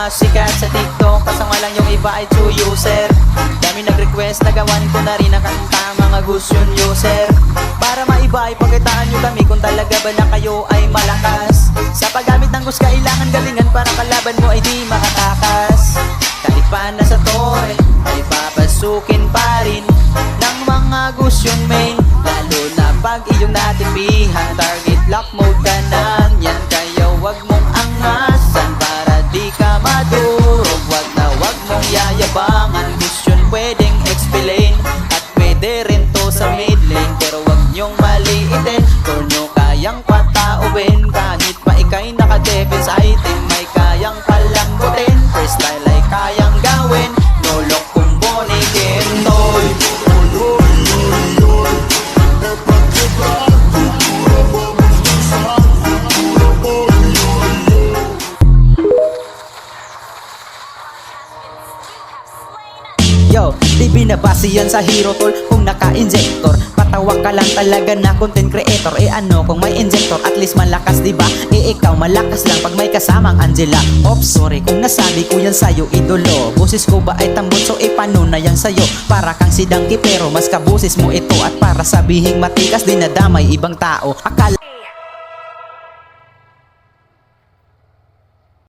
mga sikat sa TikTok, kasama lang yung iba ay true user. Dami nag-request, nagawan ko na rin ang kanta, mga gusto yun user. Para maiba ay pagkitaan nyo kami kung talaga ba na kayo ay malakas. Sa paggamit ng gusto kailangan galingan para kalaban mo ay di makatakas. Kahit pa nasa tore ay papasukin pa rin ng mga gusto yung main. Lalo na pag iyong natipihan, target lock mode ka na yan. Kaya wag mong angasan para di ka madurog. Wag mong yayabangan, gusto yun pwedeng explain. At pwede rin to sa mid lane, pero wag nyong maliitin. Kung nyo kayang pataubin, kahit pa ikay naka-defense item, may kayang palambutin. Freestyle ay kayang gawin, no lock kung bonikin toy. Yo, di binabase yan sa hero tol kung naka-injector. Patawa ka lang talaga na content creator. Eh ano kung may injector, at least malakas diba? Eh ikaw malakas lang pag may kasamang Angela. Oops, sorry kung nasabi ko yan sa'yo idolo. Boses ko ba ay tambot, so paano na yan sa'yo? Para kang si Donkey pero mas kabusis mo ito. At para sabihing matikas dinadamay ibang tao. Akala